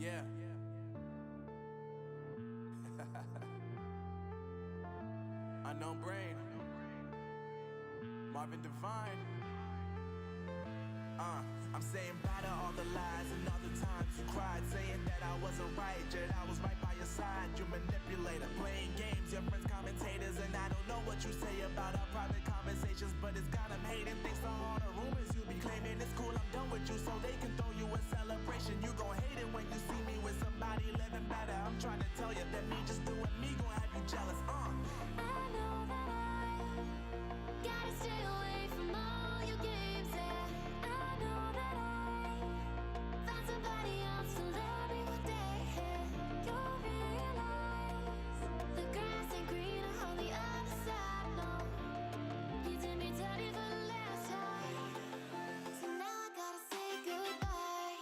Yeah. Unknown Brain. Marvin Devine. I'm saying bye to all the lies and all the times you cried, saying that I wasn't right, yet I was right by your side. You manipulator, playing games, your friends commentators, and I don't know what you say about our private conversations, but it's got them hating. Thanks to all the rumors you be claiming. It's cool, I'm done with you, so they can throw you a celebration. You gon' hate it when you see me with somebody living better. I'm trying to tell you that me just doing me gon' have you jealous. I know that I gotta stay away from all your games. Yeah, I know that I found somebody else to love me one day. You'll realize the grass ain't greener on the other side. No, you did me dirty for the last time, so now I gotta say goodbye.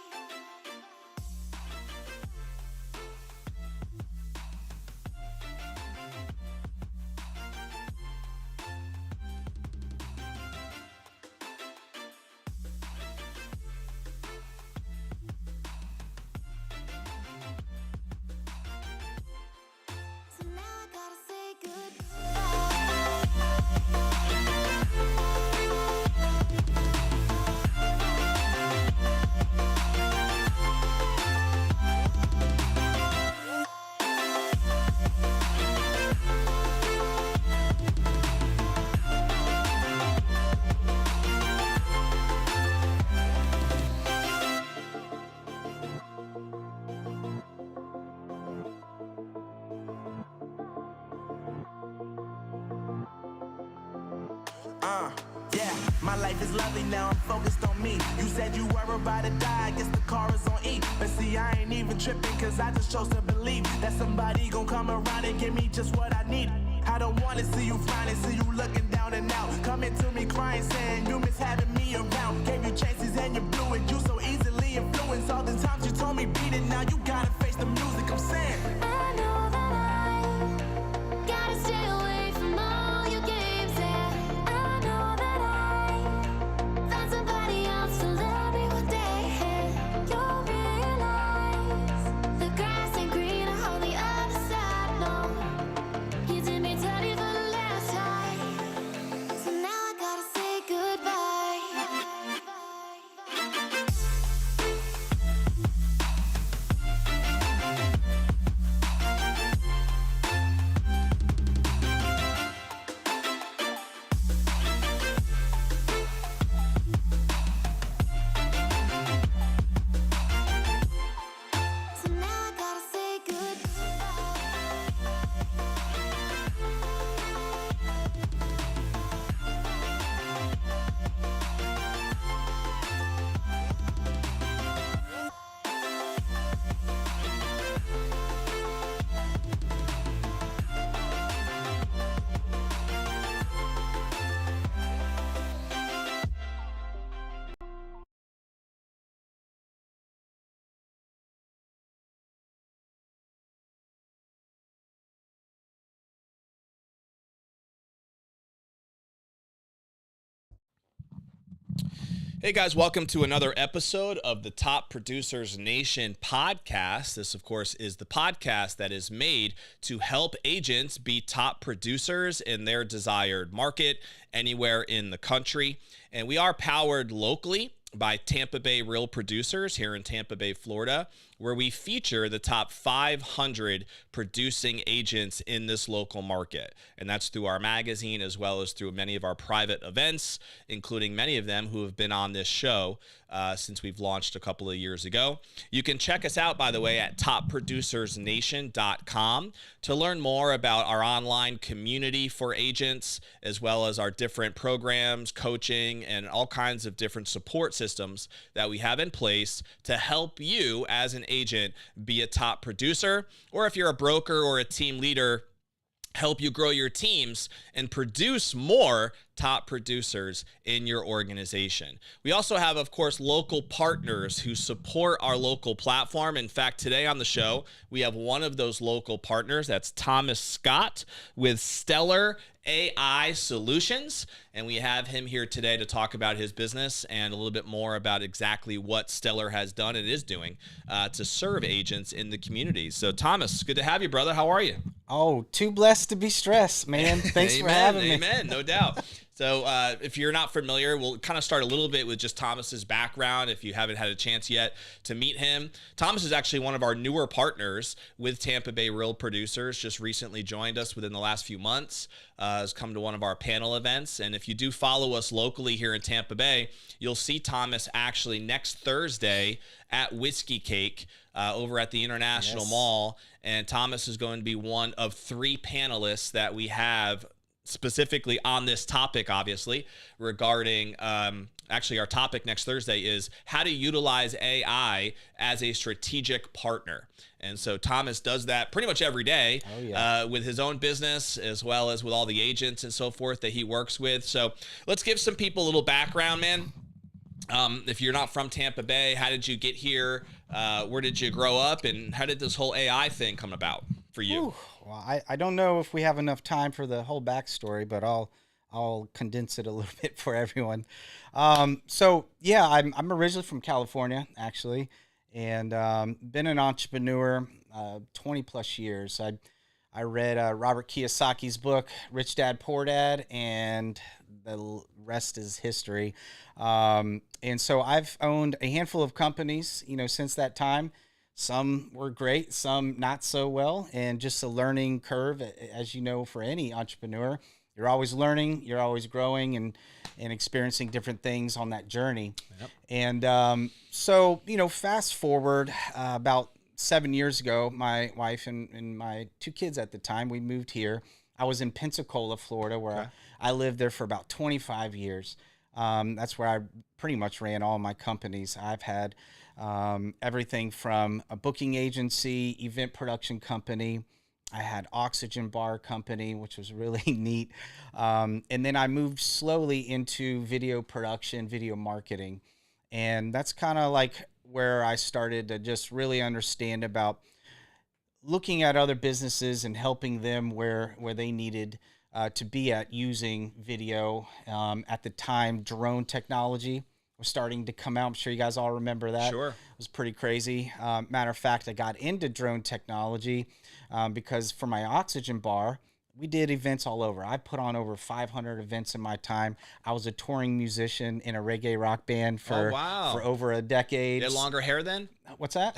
So now I gotta say Yeah, my life is lovely now, I'm focused on me. You said you were about to die, I guess the car is on E. But see, I ain't even tripping, cause I just chose to believe that somebody gon' come around and give me just what I need. I don't wanna see you frowning, see you looking down and out, coming to me crying, saying you miss having me around. Gave you chances and you blew it, you so easily influenced. All the times you told me beat it, now you gotta face the music. I'm saying I know that I gotta stay away from all your games. Yeah, I know that I found somebody else to love me one day. You'll realize the grass ain't greener on the other side. No, you did me dirty for the last time, so now I gotta say goodbye. So now I gotta say Hey guys, welcome to another episode of the Top Producers Nation podcast. This, of course, is the podcast that is made to help agents be top producers in their desired market anywhere in the country. And we are powered locally by Tampa Bay Real Producers here in Tampa Bay, Florida, where we feature the top 500 producing agents in this local market. And that's through our magazine as well as through many of our private events, including many of them who have been on this show since we've launched a couple of years ago. You can check us out, by the way, at topproducersnation.com to learn more about our online community for agents, as well as our different programs, coaching, and all kinds of different support systems that we have in place to help you as an agent be a top producer, or if you're a broker or a team leader help you grow your teams and produce more top producers in your organization. We also have, of course, local partners who support our local platform. In fact, today on the show, we have one of those local partners. That's Thomas Scott with Stellar A.i Solutions. And we have him here today to talk about his business and a little bit more about exactly what Stellar has done and is doing to serve agents in the community. So, Thomas, good to have you, brother. How are you? Oh, too blessed to be stressed, man. Thanks for having me. Amen, no doubt. So if you're not familiar, we'll kind of start a little bit with just Thomas's background if you haven't had a chance yet to meet him. Thomas is actually one of our newer partners with Tampa Bay Real Producers, just recently joined us within the last few months, has come to one of our panel events. And if you do follow us locally here in Tampa Bay, you'll see Thomas actually next Thursday at Whiskey Cake over at the International Mall. And Thomas is going to be one of 3 panelists that we have specifically on this topic, obviously, regarding actually our topic next Thursday is how to utilize AI as a strategic partner. And so Thomas does that pretty much every day with his own business as well as with all the agents and so forth that he works with. So let's give some people a little background, man. If you're not from Tampa Bay, how did you get here? Where did you grow up? And how did this whole AI thing come about for you? Ooh, well, I don't know if we have enough time for the whole backstory, but I'll condense it a little bit for everyone. So yeah, I'm originally from California, actually, and been an entrepreneur 20 plus years. I read Robert Kiyosaki's book, Rich Dad, Poor Dad, and the rest is history. And so I've owned a handful of companies, since that time. Some were great, some not so well, and just a learning curve, as you know, for any entrepreneur. You're always learning, you're always growing and experiencing different things on that journey. Yep. And so, fast forward about 7 years ago, my wife and my 2 kids at the time, we moved here. I was in Pensacola, Florida, where I lived there for about 25 years. That's where I pretty much ran all my companies. I've had everything from a booking agency, event production company. I had oxygen bar company, which was really neat. And then I moved slowly into video production, video marketing. And that's kind of like where I started to just really understand about looking at other businesses and helping them where they needed to be at using video. At the time, drone technology was starting to come out. I'm sure you guys all remember that. Sure. It was pretty crazy. Matter of fact, I got into drone technology because for my oxygen bar, we did events all over. I put on over 500 events in my time. I was a touring musician in a reggae rock band for over a decade. You had longer hair then? What's that?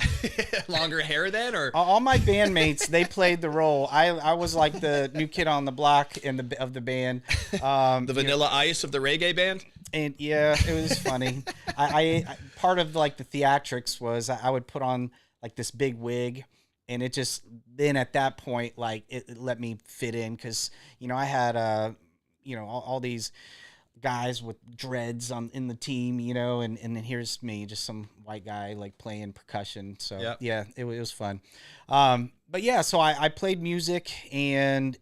Longer hair then, or all my bandmates, they played the role. I was like the new kid on the block of the band. The Vanilla Ice of the reggae band? And yeah, it was funny. I part of like the theatrics was I would put on like this big wig, and it just then at that point like it let me fit in because I had all these guys with dreads in the team, and then here's me, just some white guy like playing percussion. So yeah, it was fun. But yeah, so I played music and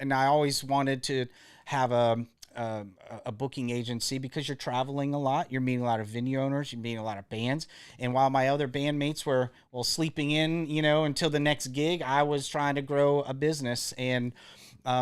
I always wanted to have a booking agency because you're traveling a lot. You're meeting a lot of venue owners. You're meeting a lot of bands. And while my other bandmates were sleeping in, until the next gig, I was trying to grow a business. And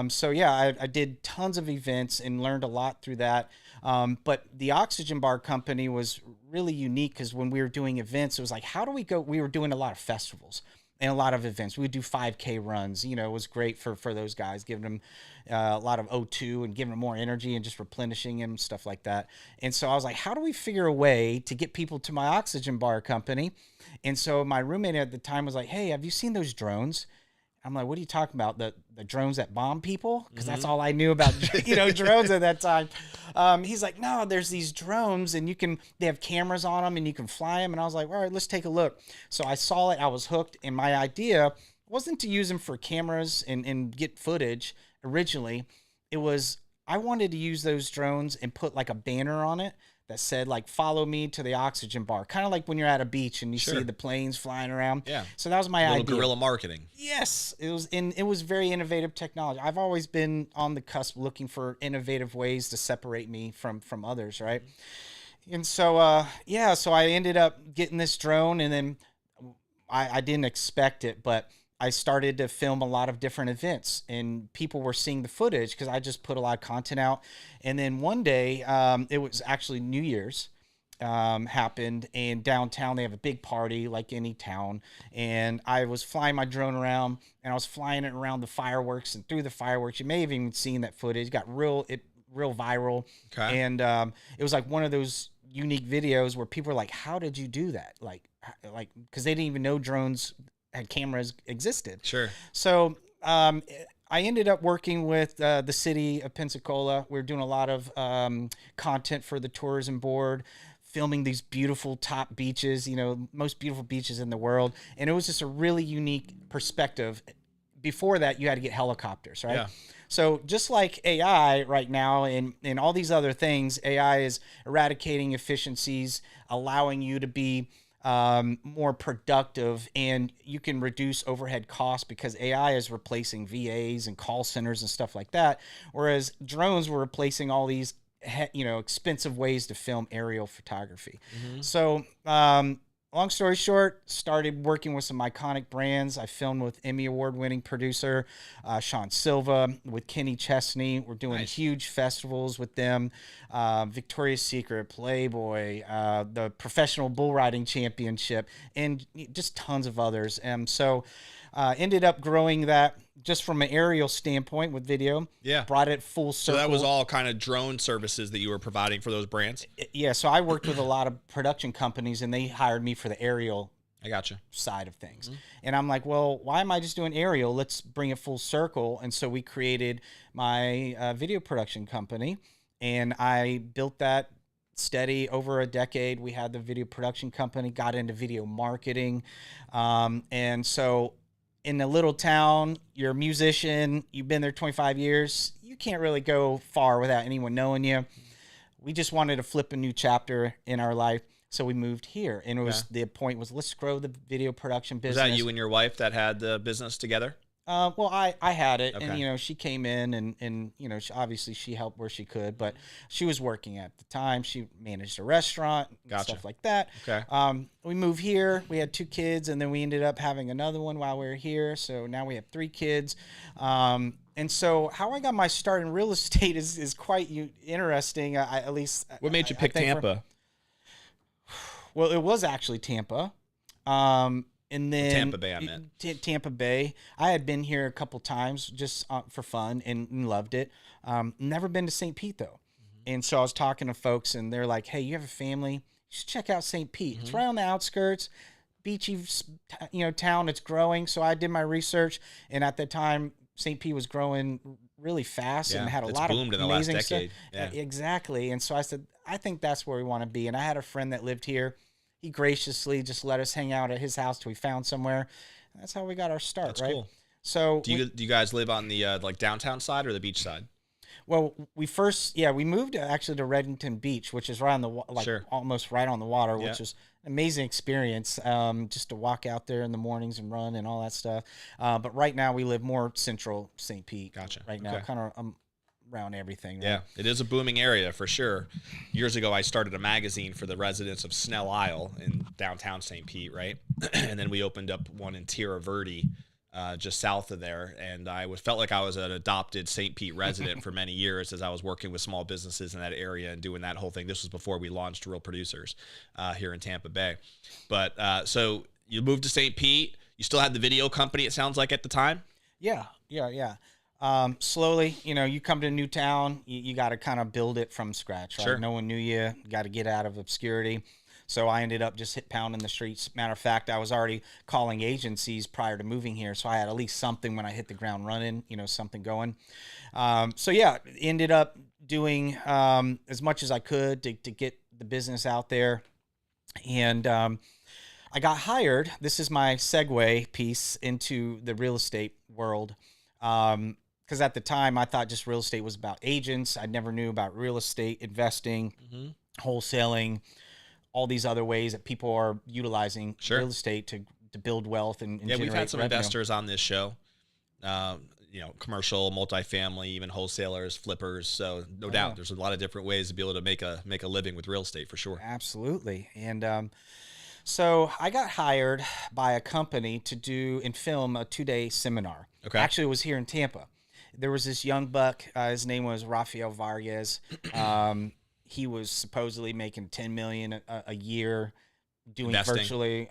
so yeah, I did tons of events and learned a lot through that. But the Oxygen Bar company was really unique because when we were doing events, it was like, how do we go? We were doing a lot of festivals and a lot of events. We would do 5K runs. It was great for those guys, giving them a lot of O2 and giving them more energy and just replenishing them, stuff like that. And so I was like, how do we figure a way to get people to my Oxygen Bar company? And so my roommate at the time was like, hey, have you seen those drones? I'm like, what are you talking about? The drones that bomb people? Because that's all I knew about, drones at that time. He's like, no, there's these drones and they have cameras on them and you can fly them. And I was like, all right, let's take a look. So I saw it, I was hooked. And my idea wasn't to use them for cameras and get footage originally. It was, I wanted to use those drones and put like a banner on it that said like, follow me to the oxygen bar. Kind of like when you're at a beach and you Sure. see the planes flying around. Yeah. So that was my Little idea. guerrilla marketing. Yes, it was very innovative technology. I've always been on the cusp looking for innovative ways to separate me from others, right? And so so I ended up getting this drone, and then I didn't expect it, but I started to film a lot of different events, and people were seeing the footage because I just put a lot of content out. And then one day, it was actually New Year's, happened, and downtown they have a big party like any town, and I was flying my drone around, and I was flying it around the fireworks and through the fireworks. You may have even seen that footage. It got real viral. Okay. And it was like one of those unique videos where people are like, how did you do that? Like because they didn't even know drones had cameras existed. Sure. So I ended up working with the city of Pensacola. We were doing a lot of content for the tourism board, filming these beautiful top beaches, most beautiful beaches in the world. And it was just a really unique perspective. Before that, you had to get helicopters, right? Yeah. So just like AI right now and all these other things, AI is eradicating efficiencies, allowing you to be more productive, and you can reduce overhead costs because AI is replacing VAs and call centers and stuff like that. Whereas drones were replacing all these, expensive ways to film aerial photography. So, long story short, started working with some iconic brands. I filmed with Emmy Award-winning producer Sean Silva, with Kenny Chesney. We're doing huge festivals with them. Victoria's Secret, Playboy, the Professional Bull Riding Championship, and just tons of others. And so ended up growing that just from an aerial standpoint with video. Yeah. Brought it full So circle. that was all kind of drone services that you were providing for those brands? Yeah, so I worked with a lot of production companies, and they hired me for the aerial I gotcha. side of things. And I'm like, well, why am I just doing aerial? Let's bring it full circle. And so we created my video production company, and I built that steady over a decade. We had the video production company, got into video marketing. And so in a little town, you're a musician, you've been there 25 years, you can't really go far without anyone knowing you. We just wanted to flip a new chapter in our life, so we moved here. And it was the point was, let's grow the video production Was business. that you and your wife that had the business together? Well, I had it, Okay. and she came in, and obviously she helped where she could, but she was working at the time. She managed a restaurant, and Gotcha. stuff like that. Okay. We moved here. We had 2 kids, and then we ended up having another one while we were here. So now we have 3 kids. And so how I got my start in real estate is quite interesting. At least What made you I pick think Tampa? Well, it was actually Tampa. And then Tampa Bay, I meant. Tampa Bay. I had been here a couple times just for fun and loved it. Never been to St. Pete though. And so I was talking to folks, and they're like, "Hey, you have a family? You should check out St. Pete. It's right on the outskirts, beachy, town. It's growing." So I did my research, and at the time, St. Pete was growing really fast and had a it's lot of boomed in the last amazing decade. stuff. Yeah. Exactly. And so I said, I think that's where we want to be. And I had a friend that lived here. He graciously just let us hang out at his house till we found somewhere. That's how we got our start, That's right? cool. So Do you guys live on the like downtown side or the beach side? well, we moved actually to Reddington Beach, which is right on the Sure. almost right on the water, Yeah. which was an amazing experience. Just to walk out there in the mornings and run and all that stuff. But right now we live more central St. Pete. Gotcha. Right now, Okay. kind of around everything. Right? Yeah, it is a booming area for sure. Years ago, I started a magazine for the residents of Snell Isle in downtown St. Pete, right? And then we opened up one in Tierra Verde, just south of there. And felt like I was an adopted St. Pete resident for many years as I was working with small businesses in that area and doing that whole thing. This was before we launched Real Producers here in Tampa Bay. But so you moved to St. Pete. You still had the video company, it sounds like, at the time? Yeah. Slowly, you come to a new town, you got to kind of build it from scratch, right? Sure. No one knew you got to get out of obscurity. So I ended up just pounding the streets. Matter of fact, I was already calling agencies prior to moving here. So I had at least something when I hit the ground running, something going. Ended up doing as much as I could to get the business out there. And I got hired. This is my segue piece into the real estate world. Because at the time I thought just real estate was about agents. I never knew about real estate investing. wholesaling, all these other ways that people are utilizing real estate to build wealth and yeah, we've had some revenue. investors on this show. Commercial, multifamily, even wholesalers, flippers. So no doubt, there's a lot of different ways to be able to make a living with real estate for sure. Absolutely. And so I got hired by a company to do and film a 2-day seminar. Okay. Actually, it was here in Tampa. There was this young buck. His name was Rafael Vargas. He was supposedly making $10 million a year doing Investing. virtually.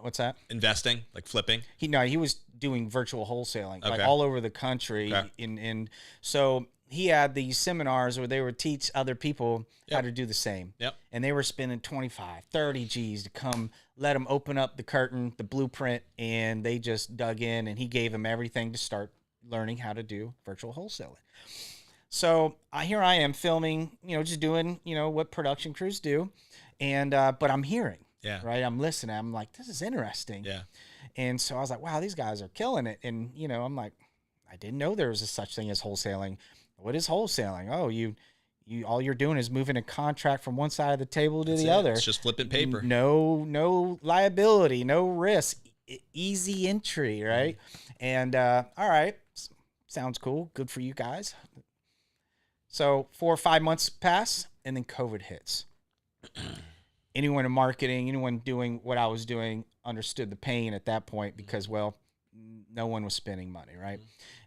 What's that? Investing, like flipping. He was doing virtual wholesaling, like Okay. all over the country. Okay. And so he had these seminars where they would teach other people how to do the same. Yep. And they were spending 25, 30 G's to come let them open up the curtain, the blueprint, and they just dug in, and he gave them everything to start learning how to do virtual wholesaling. So here I am filming, just doing, what production crews do. And, but I'm hearing. Yeah. Right. I'm listening. I'm like, this is interesting. Yeah. And so I was like, wow, these guys are killing it. And, I'm like, I didn't know there was a such thing as wholesaling. What is wholesaling? Oh, you all you're doing is moving a contract from one side of the table to the other. It's just flipping paper. No liability, no risk, easy entry. Right. And, all right. Sounds cool. Good for you guys. So 4 or 5 months pass and then COVID hits. Anyone in marketing, anyone doing what I was doing understood the pain at that point because, well, no one was spending money, right?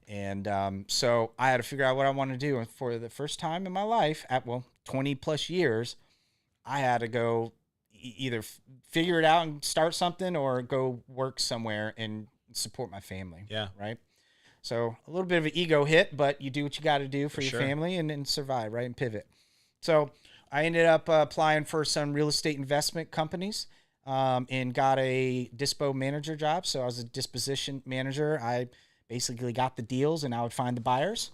And so I had to figure out what I wanted to do. And for the first time in my life, 20 plus years, I had to go either figure it out and start something or go work somewhere and support my family. Yeah. Right. So a little bit of an ego hit, but you do what you got to do for your sure. family and survive, right? And pivot. So I ended up applying for some real estate investment companies and got a dispo manager job. So I was a disposition manager. I basically got the deals and I would find the buyers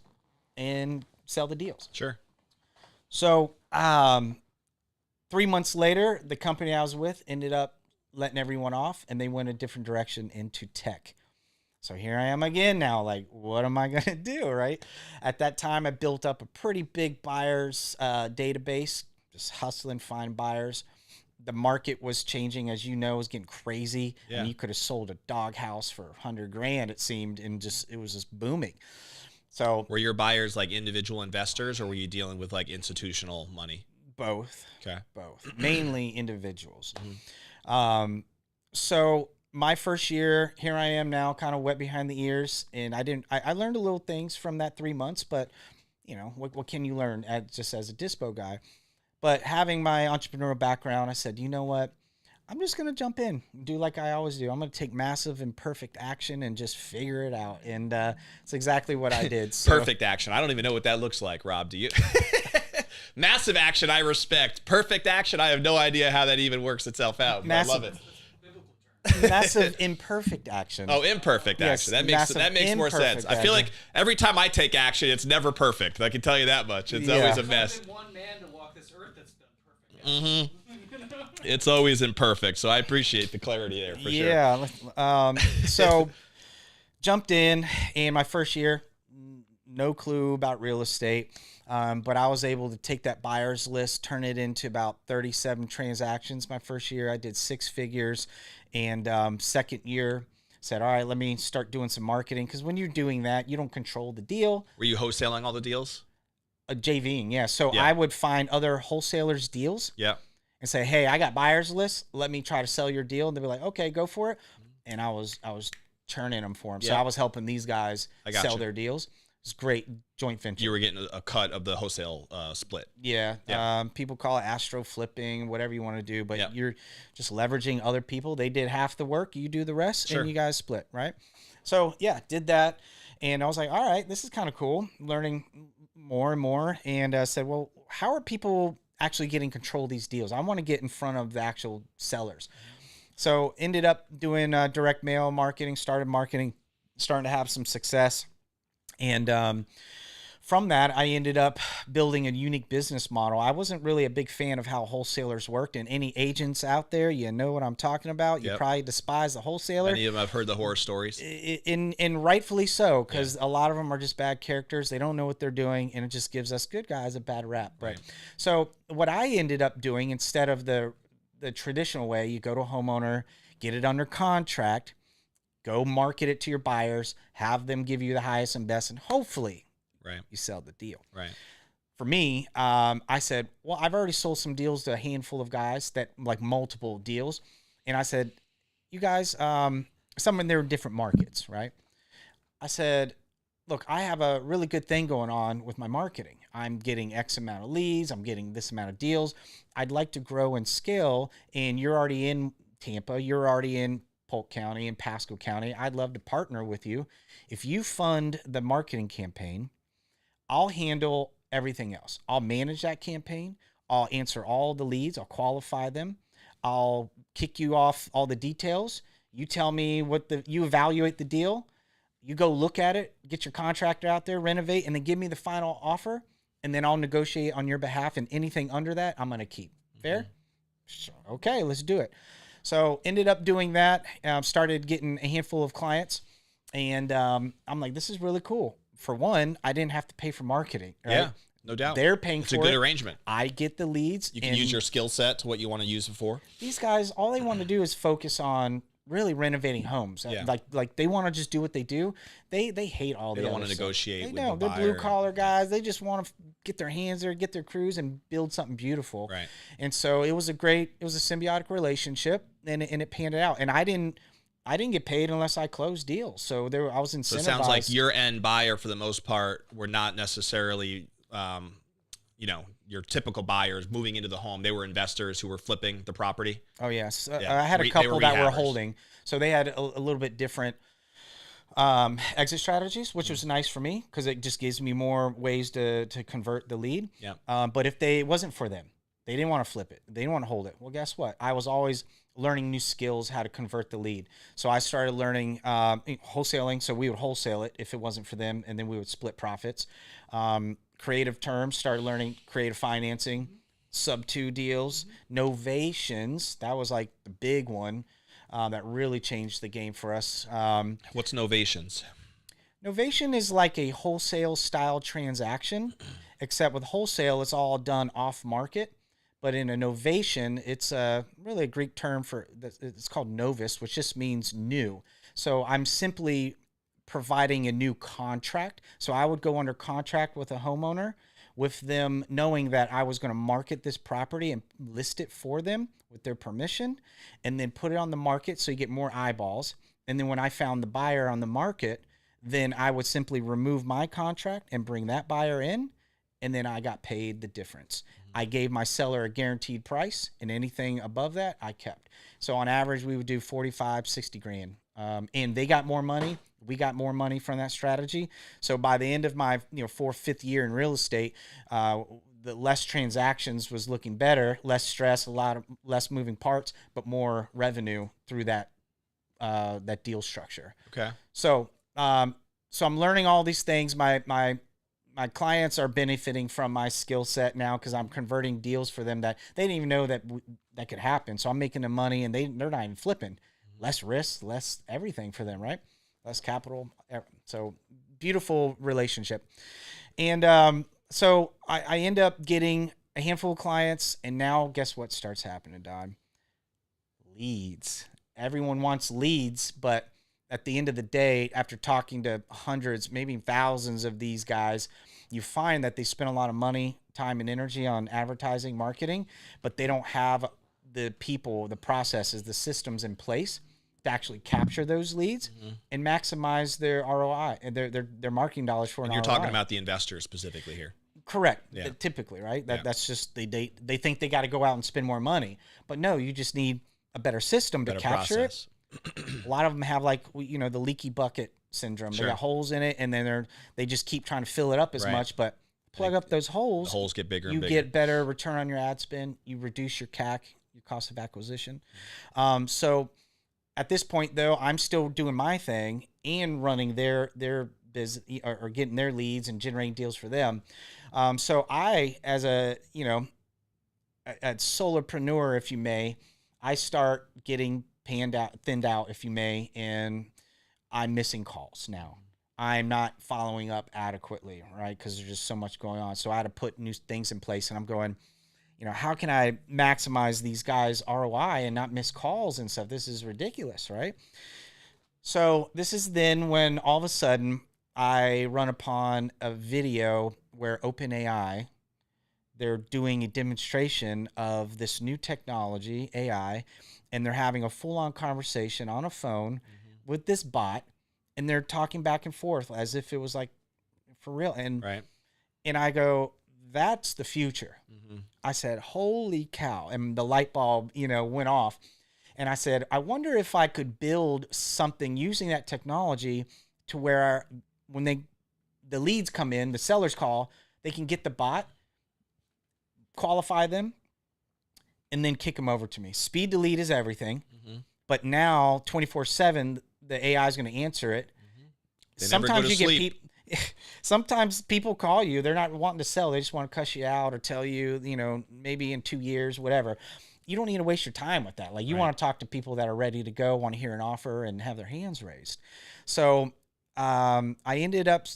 and sell the deals. Sure. So 3 months later, the company I was with ended up letting everyone off and they went a different direction into tech. So here I am again now, like, what am I going to do, right? At that time, I built up a pretty big buyers database, just hustling, find buyers. The market was changing, as you know, it was getting crazy. Yeah. And you could have sold a doghouse for $100,000, it seemed, and it was just booming. So were your buyers like individual investors or were you dealing with like institutional money? both. Okay. Both. Mainly individuals. So my first year, here I am now, kind of wet behind the ears, and I learned a little things from that 3 months, but what can you learn just as a dispo guy? But having my entrepreneurial background, I said, you know what? I'm just going to jump in, do like I always do. I'm going to take massive imperfect action and just figure it out. And it's exactly what I did. So, Perfect action. I don't even know what that looks like, Rob. Do you? Massive action, I respect. Perfect action, I have no idea how that even works itself out. But I love it. massive imperfect action. Oh, imperfect Yes, action. massive That makes more sense. imperfect I feel action. like every time I take action, it's never perfect. I can tell you that much. It's always a mess. There's only been one man to walk this earth that's done perfect. It's always imperfect. So I appreciate the clarity there for sure. Yeah. So jumped in, and my first year, no clue about real estate. But I was able to take that buyer's list, turn it into about 37 transactions. My first year, I did 6 figures. And second year, said, all right, let me start doing some marketing. Because when you're doing that, you don't control the deal. Were you wholesaling all the deals? JVing, yeah. So Yeah. I would find other wholesalers' deals Yeah. and say, hey, I got buyer's lists. Let me try to sell your deal. And they'd be like, okay, go for it. And I was churning them for them. So Yeah. I was helping these guys I got sell you. their deals. It's great joint venture. You were getting a cut of the wholesale split. Yeah. Yeah. People call it astro flipping, whatever you want to do, but Yeah. you're just leveraging other people. They did half the work, you do the rest, Sure. and you guys split, right? So yeah, did that. And I was like, all right, this is kind of cool, learning more and more. And I said, well, how are people actually getting control of these deals? I want to get in front of the actual sellers. So ended up doing direct mail starting to have some success. And from that, I ended up building a unique business model. I wasn't really a big fan of how wholesalers worked, and any agents out there, you know what I'm talking about. You Yep. probably despise the wholesaler. Many of them have heard the horror stories. And rightfully so, because a lot of them are just bad characters. They don't know what they're doing, and it just gives us good guys a bad rap. Right. So what I ended up doing, instead of the traditional way, you go to a homeowner, get it under contract, go market it to your buyers, have them give you the highest and best, and hopefully Right. you sell the deal. Right. For me, I said, well, I've already sold some deals to a handful of guys, that like multiple deals. And I said, you guys, some of them are different markets, right? I said, look, I have a really good thing going on with my marketing. I'm getting X amount of leads. I'm getting this amount of deals. I'd like to grow and scale. And you're already in Tampa. You're already in Polk County and Pasco County. I'd love to partner with you. If you fund the marketing campaign, I'll handle everything else. I'll manage that campaign. I'll answer all the leads. I'll qualify them. I'll kick you off all the details. You tell me you evaluate the deal. You go look at it, get your contractor out there, renovate, and then give me the final offer. And then I'll negotiate on your behalf, and anything under that, I'm going to keep. Fair? So, okay, let's do it. So ended up doing that. Started getting a handful of clients, and I'm like, this is really cool. For one, I didn't have to pay for marketing. Right? Yeah, no doubt. They're paying It's for it. a good arrangement. I get the leads. You can and use your skill set to what you want to use it for. These guys, all they want to do is focus on really renovating homes. Yeah. Like they want to just do what they do. They hate all They the don't other want to stuff. negotiate They with don't. the They're buyer. blue collar guys. They just want to get their hands there, get their crews, and build something beautiful. Right. And so it was a symbiotic relationship, and it panned out. And I didn't get paid unless I closed deals. So I was incentivized. So it sounds like your end buyer, for the most part, were not necessarily, your typical buyers moving into the home. They were investors who were flipping the property. Oh yes, Yeah. I had a They couple were that were rehabbers. holding, so they had a little bit different exit strategies, which was nice for me because it just gives me more ways to convert the lead. Yeah. But if it wasn't for them, they didn't want to flip it, they didn't want to hold it. Well, guess what? I was always learning new skills, how to convert the lead. So I started learning wholesaling. So we would wholesale it if it wasn't for them, and then we would split profits. Creative terms, started learning creative financing, sub-2 deals, novations. That was like the big one that really changed the game for us. What's novations? Novation is like a wholesale style transaction, except with wholesale, it's all done off market. But in a novation, it's really a Greek term it's called novus, which just means new. So I'm simply providing a new contract. So I would go under contract with a homeowner, with them knowing that I was going to market this property and list it for them with their permission, and then put it on the market so you get more eyeballs. And then when I found the buyer on the market, then I would simply remove my contract and bring that buyer in, and then I got paid the difference. I gave my seller a guaranteed price, and anything above that I kept. So on average, we would do 45, 60 grand. And they got more money. We got more money from that strategy. So by the end of my 4th-5th year in real estate, the less transactions was looking better, less stress, less moving parts, but more revenue through that deal structure. Okay. So I'm learning all these things. My clients are benefiting from my skill set now because I'm converting deals for them that they didn't even know that could happen. So I'm making them money, and they're not even flipping. Less risk, less everything for them, right? Less capital. So beautiful relationship. And so I end up getting a handful of clients, and now guess what starts happening, Don? Leads. Everyone wants leads, but at the end of the day, after talking to hundreds, maybe thousands of these guys, you find that they spend a lot of money, time, and energy on advertising, marketing, but they don't have the people, the processes, the systems in place to actually capture those leads and maximize their ROI and their marketing dollars for an And you're ROI. talking about the investors specifically here. Correct. Yeah. Typically, right? Yeah. That's just they think they got to go out and spend more money, but no, you just need a better system to Better capture process. it. A lot of them have the leaky bucket syndrome. Sure. They got holes in it, and then they just keep trying to fill it up as Right. much. But plug up those The holes, holes get bigger you and bigger. get better return on your ad spend. You reduce your CAC, your cost of acquisition. So at this point, though, I'm still doing my thing and running their business or getting their leads and generating deals for them. So I, as a solopreneur, if you may, I start getting thinned out, if you may, and I'm missing calls now. I'm not following up adequately, right? Because there's just so much going on. So I had to put new things in place, and I'm going, how can I maximize these guys' ROI and not miss calls and stuff? This is ridiculous, right? So this is then when all of a sudden I run upon a video where OpenAI, they're doing a demonstration of this new technology, AI, and they're having a full-on conversation on a phone with this bot, and they're talking back and forth as if it was like for real. And and I go, that's the future. I said, holy cow. And the light bulb, went off. And I said, I wonder if I could build something using that technology to where when the leads come in, the sellers call, they can get the bot, qualify them, and then kick them over to me. Speed to lead is everything. But now 24/7, the AI is going to answer it. Sometimes you get sometimes people call you, they're not wanting to sell, they just want to cuss you out or tell you, maybe in 2 years, whatever. You don't need to waste your time with that. Like, you want to talk to people that are ready to go, want to hear an offer and have their hands raised. So I ended up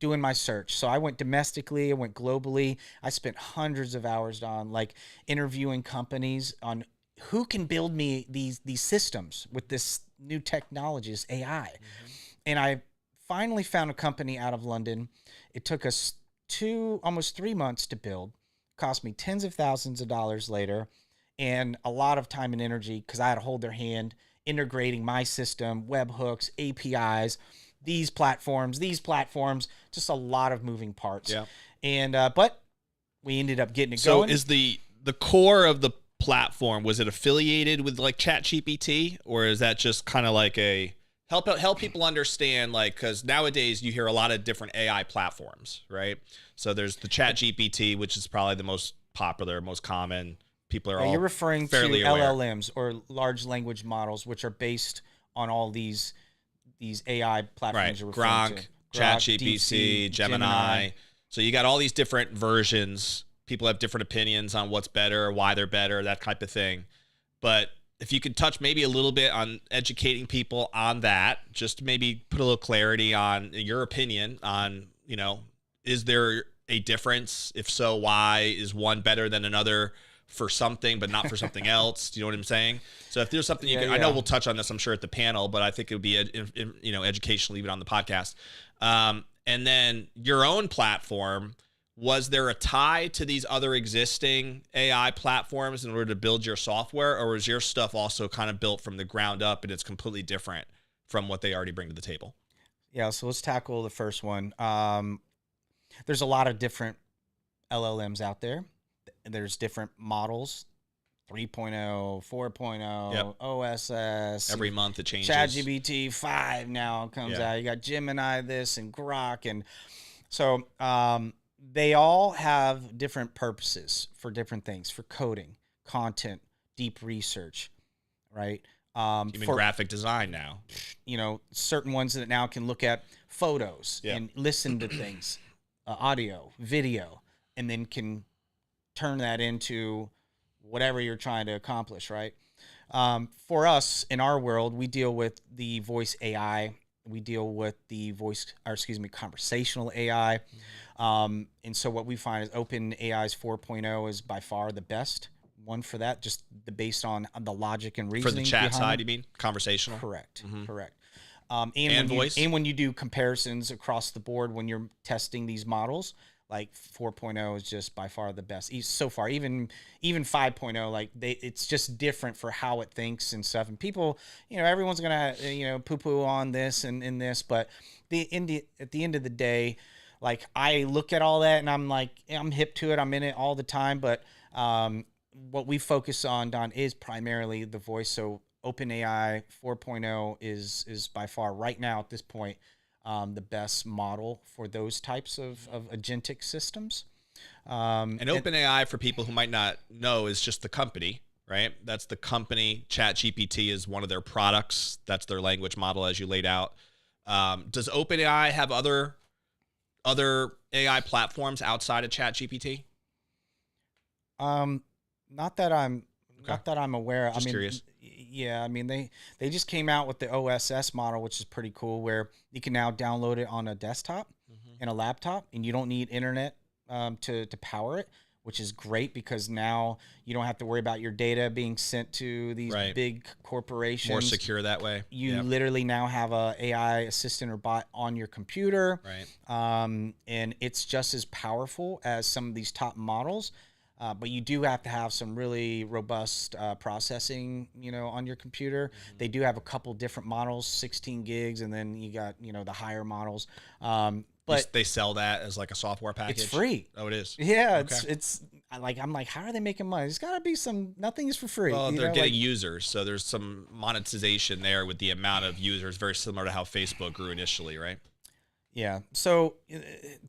doing my search. So I went domestically, I went globally. I spent hundreds of hours on interviewing companies on who can build me these systems with this new technology, this AI. And I finally found a company out of London. It took us almost 3 months to build, cost me tens of thousands of dollars later, and a lot of time and energy because I had to hold their hand, integrating my system, webhooks, APIs, these platforms, just a lot of moving parts. Yeah. And, but we ended up getting it going. So is the core of the platform, was it affiliated with like ChatGPT, or is that just kind of like a help people understand, because nowadays you hear a lot of different AI platforms, right? So there's the ChatGPT, which is probably the most popular, most common. People are all you're referring to fairly aware. LLMs or large language models, which are based on all these AI platforms. Right, you're referring Grok, to. ChatGPT, Gemini. So you got all these different versions. People have different opinions on what's better, why they're better, that type of thing. But if you could touch maybe a little bit on educating people on that, just maybe put a little clarity on your opinion on, is there a difference? If so, why? Is one better than another for something, but not for something else? Do you know what I'm saying? So if there's something I know we'll touch on this, I'm sure, at the panel, but I think it would be, educational even on the podcast. And then your own platform, was there a tie to these other existing AI platforms in order to build your software, or was your stuff also kind of built from the ground up and it's completely different from what they already bring to the table? Yeah, so let's tackle the first one. There's a lot of different LLMs out there. There's different models, 3.0, 4.0, OSS. Every month it changes. ChatGPT 5 now comes out. You got Gemini this and Grok. And so they all have different purposes for different things, for coding, content, deep research, right? Even graphic design now. Certain ones that now can look at photos and listen to things, audio, video, and then can turn that into whatever you're trying to accomplish, right? For us, in our world, we deal with the voice AI. We deal with the conversational AI. And so what we find is OpenAI's 4.0 is by far the best one for that, just based on the logic and reasoning. For the chat side, you mean? Conversational? Correct. And voice? When you do comparisons across the board, when you're testing these models, like 4.0 is just by far the best so far. Even 5.0, it's just different for how it thinks and stuff. And people, everyone's gonna poo-poo on this and this, but at the end of the day, I look at all that and I'm hip to it. I'm in it all the time. But what we focus on, Don, is primarily the voice. So OpenAI 4.0 is by far right now at this point the best model for those types of agentic systems. And OpenAI, for people who might not know, is just the company, right? That's the company. ChatGPT is one of their products. That's their language model, as you laid out. Does OpenAI have other AI platforms outside of ChatGPT? Not that I'm Okay. not that I'm aware of. Just I mean, curious. yeah, I mean they just came out with the OSS model, which is pretty cool, where you can now download it on a desktop and a laptop, and you don't need internet to power it, which is great because now you don't have to worry about your data being sent to these Right. big corporations. More secure that way. You Yep. literally now have a AI assistant or bot on your computer, Right. and it's just as powerful as some of these top models. But you do have to have some really robust processing, on your computer. They do have a couple different models, 16 gigs, and then you got, the higher models. But They sell that as like a software package. it's free. Oh, it is. Yeah, Okay. it's like I'm like, how are they making money? There's got to be nothing is for free. Well, you they're know, getting like- users, so there's some monetization there with the amount of users, very similar to how Facebook grew initially, right? Yeah. So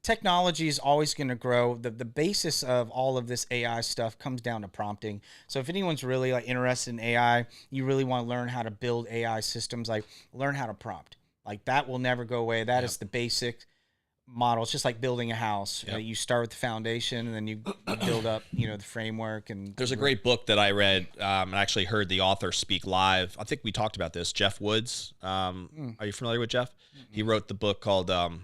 technology is always going to grow. The basis of all of this AI stuff comes down to prompting. So if anyone's really like interested in AI, you really want to learn how to build AI systems, like learn how to prompt. Like that will never go away. That is the basic model. It's just like building a house. Yep. You start with the foundation and then you build up, the framework. And There's a great book that I read, and I actually heard the author speak live. I think we talked about this, Jeff Woods. Are you familiar with Jeff? He wrote the book called The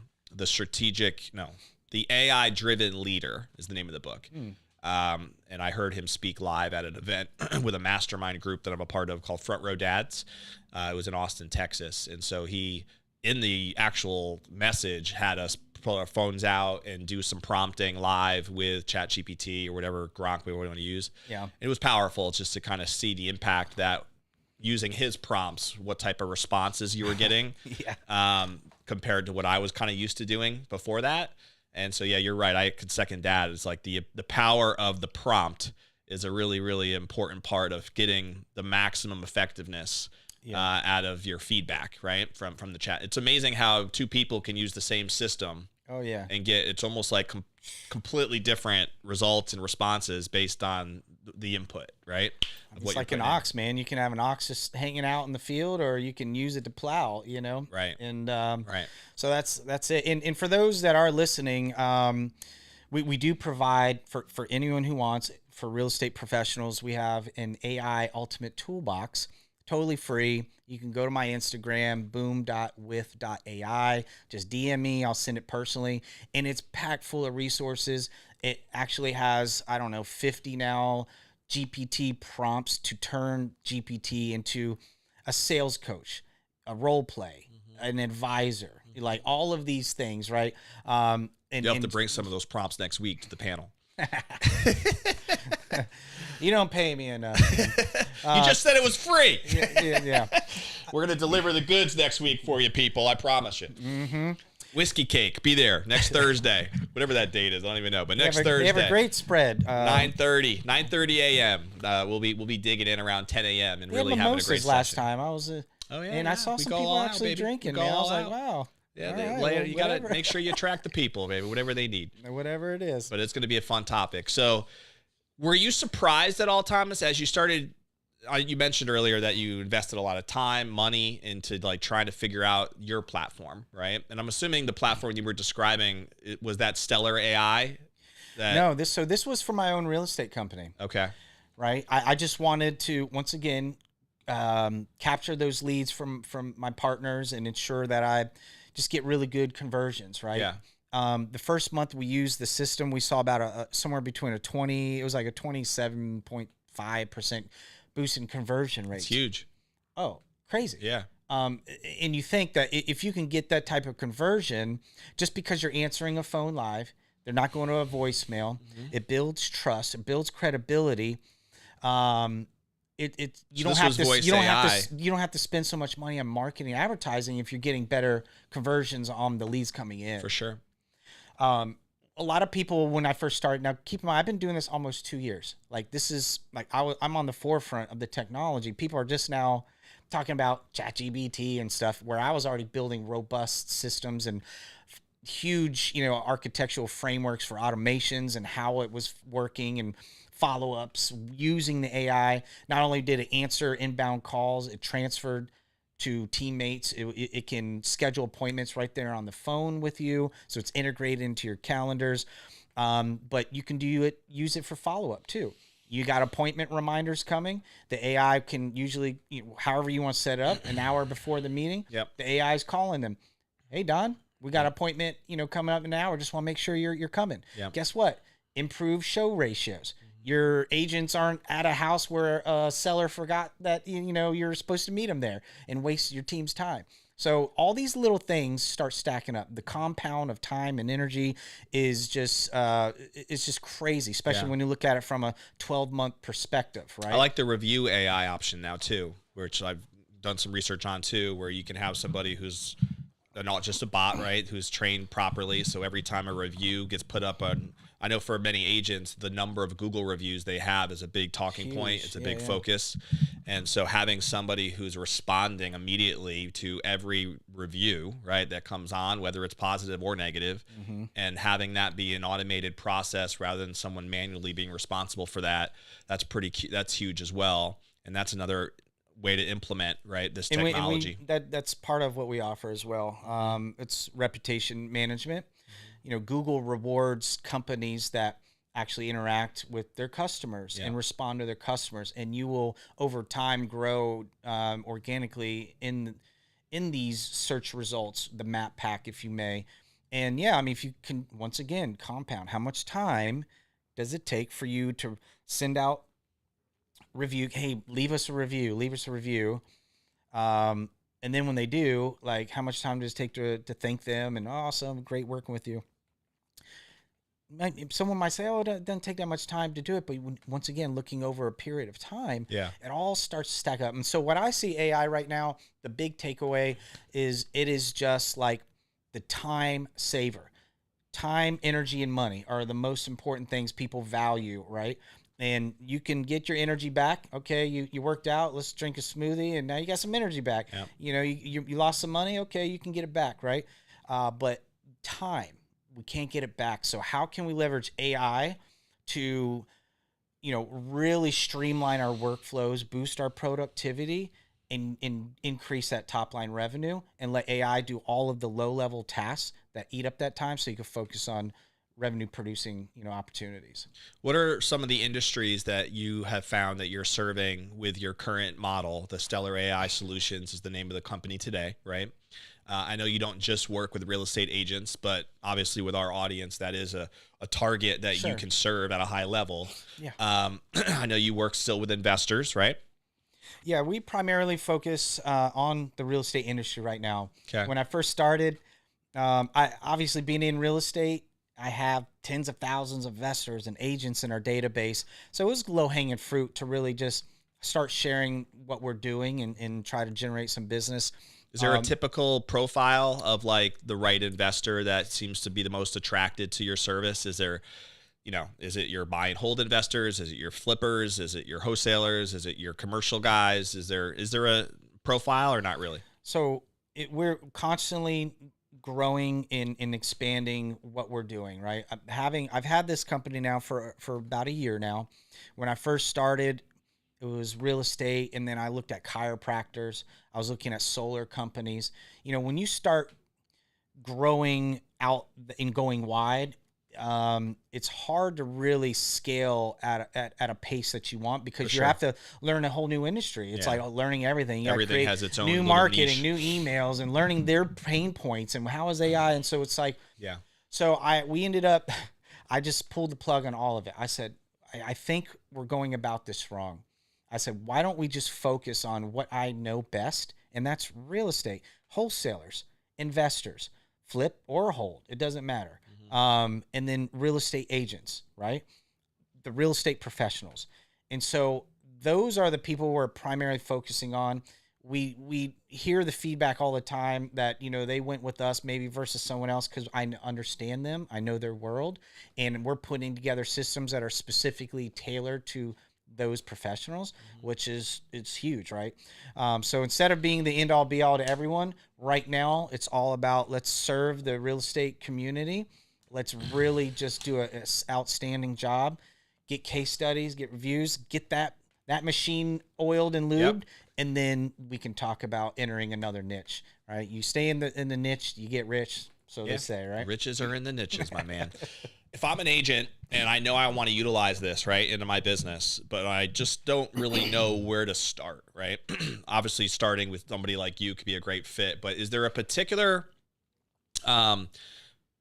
AI Driven Leader is the name of the book. And I heard him speak live at an event with a mastermind group that I'm a part of called Front Row Dads. It was in Austin, Texas. And so he, in the actual message, had us pull our phones out and do some prompting live with ChatGPT or whatever Gronk we want to use. Yeah. It was powerful just to kind of see the impact that using his prompts, what type of responses you were getting compared to what I was kind of used to doing before that. And so, yeah, you're right. I could second that. It's like the power of the prompt is a really, really important part of getting the maximum effectiveness out of your feedback, right? From the chat. It's amazing how two people can use the same system. Oh yeah. And get, it's almost like completely different results and responses based on the input, right? Of It's like an ox, man. You can have an ox just hanging out in the field, or you can use it to plow, Right. And Right. so that's it. And for those that are listening, we do provide for anyone who wants, for real estate professionals, we have an AI Ultimate Toolbox, totally free. You can go to my Instagram, boom.with.ai. Just DM me. I'll send it personally. And it's packed full of resources. It actually has, 50 now GPT prompts to turn GPT into a sales coach, a role play, an advisor, like all of these things, right? And You'll have to bring some of those prompts next week to the panel. You don't pay me enough. You just said it was free. Yeah. We're going to deliver the goods next week for you, people. I promise you. Mm-hmm. Whiskey cake. Be there next Thursday. Whatever that date is. I don't even know. But next Thursday. We have a great spread. 9:30 a.m. We'll be digging in around 10 a.m. and We had really having a great mimosas last session. time. I was, Oh, yeah. and I saw We some go people all out, actually baby. drinking. We go Man, I was all like, out. wow. Yeah, All they right, lay it- well, you got to whatever. make sure you attract the people, baby, whatever they need. Whatever it is. But it's going to be a fun topic. So, were you surprised at all, Thomas, as you started? You mentioned earlier that you invested a lot of time, money into like trying to figure out your platform, right? And I'm assuming the platform you were describing was that Stellar A.i. No, this was for my own real estate company, Okay. right? I just wanted to once again capture those leads from my partners and ensure that I just get really good conversions, right? Yeah. The first month we used the system, we saw about somewhere between a 27.5% boost in conversion rate. It's huge. Oh, crazy. Yeah. And you think that if you can get that type of conversion, just because you're answering a phone live, they're not going to a voicemail. It builds trust. It builds credibility. You don't have to spend so much money on marketing and advertising if you're getting better conversions on the leads coming in. For sure. A lot of people, when I first started, now keep in mind, I've been doing this almost 2 years. Like this is like I'm on the forefront of the technology. People are just now talking about ChatGPT and stuff, where I was already building robust systems and huge, architectural frameworks for automations and how it was working and follow-ups using the AI. Not only did it answer inbound calls, it transferred to teammates. It can schedule appointments right there on the phone with you, so it's integrated into your calendars. But you can use it for follow-up too. You got appointment reminders coming. The AI can usually, however you want to set it up, an hour before the meeting. Yep. The AI is calling them. Hey, Don, we got an appointment, coming up in an hour. Just want to make sure you're coming. Yep. Guess what? Improve show ratios. Your agents aren't at a house where a seller forgot that you're supposed to meet them there and waste your team's time. So all these little things start stacking up. The compound of time and energy is just it's just crazy, especially when you look at it from a 12-month perspective, right? I like the review AI option now too, which I've done some research on too, where you can have somebody who's not just a bot, right, who's trained properly. So every time a review gets put up on, I know for many agents, the number of Google reviews they have is a big talking point. It's a big focus. And so having somebody who's responding immediately to every review, right, that comes on, whether it's positive or negative, and having that be an automated process rather than someone manually being responsible for that, that's huge as well. And that's another way to implement, right, this technology. That's part of what we offer as well. It's reputation management. Google rewards companies that actually interact with their customers and respond to their customers, and you will over time grow organically in these search results, the map pack, if you may. And if you can, once again, compound, how much time does it take for you to send out review? Hey, leave us a review. And then when they do, like, how much time does it take to thank them? And awesome, great working with you. Someone might say, oh, it doesn't take that much time to do it. But once again, looking over a period of time, it all starts to stack up. And so what I see AI right now, the big takeaway is it is just like the time saver. Time, energy, and money are the most important things people value, right? And you can get your energy back. Okay, you worked out. Let's drink a smoothie, and now you got some energy back. Yep. You lost some money. Okay, you can get it back, right? But time, we can't get it back. So how can we leverage AI to, really streamline our workflows, boost our productivity, and increase that top line revenue, and let AI do all of the low level tasks that eat up that time, so you can focus on revenue producing, opportunities. What are some of the industries that you have found that you're serving with your current model? The Stellar A.i Solutions is the name of the company today, right? I know you don't just work with real estate agents, but obviously with our audience, that is a target that you can serve at a high level. Yeah. I know you work still with investors, right? Yeah, we primarily focus on the real estate industry right now. Okay. When I first started, I obviously being in real estate, I have tens of thousands of investors and agents in our database. So it was low-hanging fruit to really just start sharing what we're doing and try to generate some business. Is there a typical profile of like the right investor that seems to be the most attracted to your service? Is there, is it your buy and hold investors? Is it your flippers? Is it your wholesalers? Is it your commercial guys? Is there a profile or not really? So we're constantly growing and expanding what we're doing, right? I've had this company now for about a year now. When I first started, it was real estate, and then I looked at chiropractors. I was looking at solar companies. When you start growing out and going wide, it's hard to really scale at a pace that you want, because you have to learn a whole new industry. It's like learning everything. You everything has its own new marketing, niche. New emails, and learning their pain points and how is AI. And so it's like, so we ended up, I just pulled the plug on all of it. I said, I think we're going about this wrong. I said, why don't we just focus on what I know best? And that's real estate, wholesalers, investors, flip or hold. It doesn't matter. And then real estate agents, right? The real estate professionals. And so those are the people we're primarily focusing on. We hear the feedback all the time that, they went with us maybe versus someone else because I understand them. I know their world. And we're putting together systems that are specifically tailored to those professionals, which it's huge, right? So instead of being the end all be all to everyone, right now it's all about let's serve the real estate community. Let's really just do an outstanding job, get case studies, get reviews, get that machine oiled and lubed, and then we can talk about entering another niche, right? You stay in the niche, you get rich, so they say, right? Riches are in the niches, my man. If I'm an agent and I know I want to utilize this, right, into my business, but I just don't really know where to start, right? Obviously, starting with somebody like you could be a great fit, but is there a particular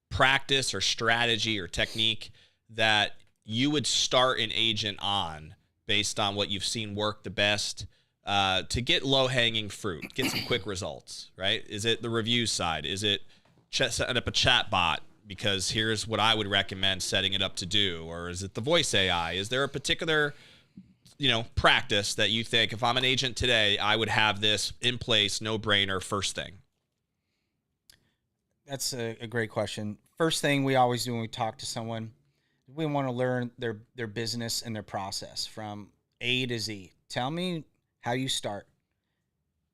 practice or strategy or technique that you would start an agent on based on what you've seen work the best to get low-hanging fruit, get some quick results, right? Is it the review side? Is it setting up a chat bot because here's what I would recommend setting it up to do? Or is it the voice AI? Is there a particular, practice that you think if I'm an agent today, I would have this in place, no brainer, first thing? That's a great question. First thing we always do when we talk to someone, we want to learn their business and their process from A to Z. Tell me how you start.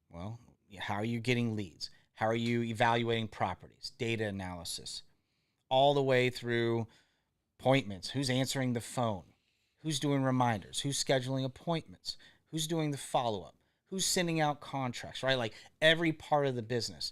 Well, how are you getting leads? How are you evaluating properties? Data analysis. All the way through appointments. Who's answering the phone? Who's doing reminders? Who's scheduling appointments? Who's doing the follow-up? Who's sending out contracts, right? Like every part of the business.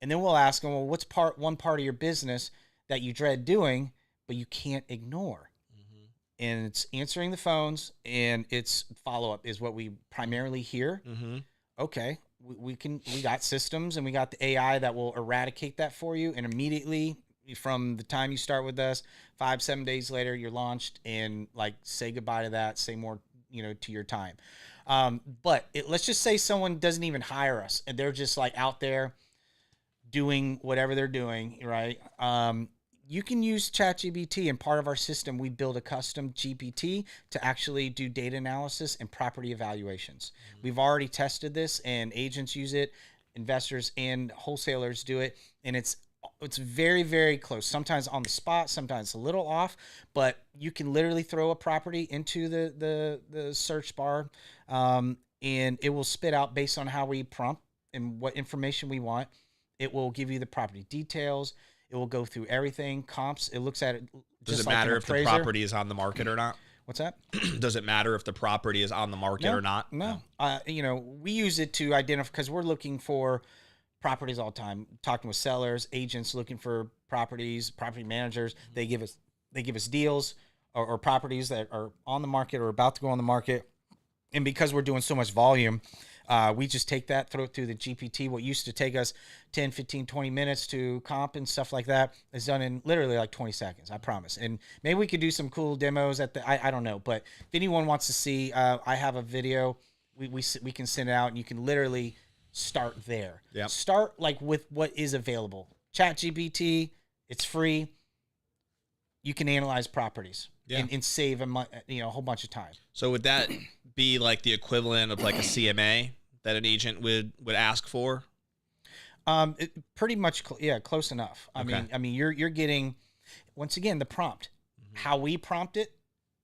And then we'll ask them, well, what's one part of your business that you dread doing, but you can't ignore? Mm-hmm. And it's answering the phones, and it's follow-up is what we primarily hear. Mm-hmm. Okay, we got systems, and we got the AI that will eradicate that for you, and immediately from the time you start with us, 5-7 days later, you're launched, and like say goodbye to that, say more, to your time. But let's just say someone doesn't even hire us, and they're just like out there doing whatever they're doing, right? You can use ChatGPT, and part of our system, we build a custom GPT to actually do data analysis and property evaluations. Mm-hmm. We've already tested this, and agents use it, investors and wholesalers do it, and it's very, very close. Sometimes on the spot, sometimes a little off, but you can literally throw a property into the search bar, and it will spit out based on how we prompt and what information we want. It will give you the property details. It will go through everything, comps. It looks at it. Does it matter if the property is on the market or not? What's that? Does it matter if the property is on the market or not? No. We use it to identify, because we're looking for properties all the time, talking with sellers, agents looking for properties, property managers. They give us deals or properties that are on the market or about to go on the market. And because we're doing so much volume, we just take that, throw it through the GPT. What used to take us 10, 15, 20 minutes to comp and stuff like that is done in literally like 20 seconds, I promise. And maybe we could do some cool demos at I don't know. But if anyone wants to see, I have a video. We can send it out, and you can literally start there. Yep. Start like with what is available. ChatGPT, it's free. You can analyze properties and save a whole bunch of time. So would that be like the equivalent of like a CMA that an agent would ask for? Pretty much, close enough. Okay. I mean, you're getting, once again, the prompt. Mm-hmm. How we prompt it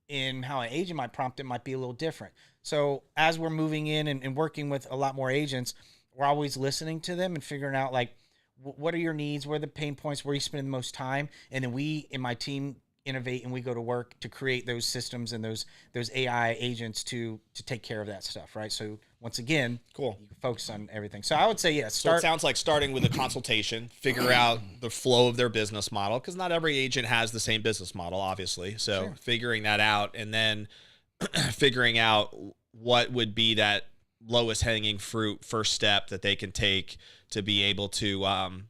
and how an agent might prompt it might be a little different. So as we're moving in and working with a lot more agents, we're always listening to them and figuring out like, what are your needs? Where are the pain points? Where are you spending the most time? And then we, in my team, innovate, and we go to work to create those systems and those AI agents to take care of that stuff, right? So once again, cool. You focus on everything. So I would say, yes. So it sounds like starting with a consultation, figure out the flow of their business model, because not every agent has the same business model, obviously. So sure. Figuring that out, and then figuring out what would be that lowest hanging fruit first step that they can take to be able to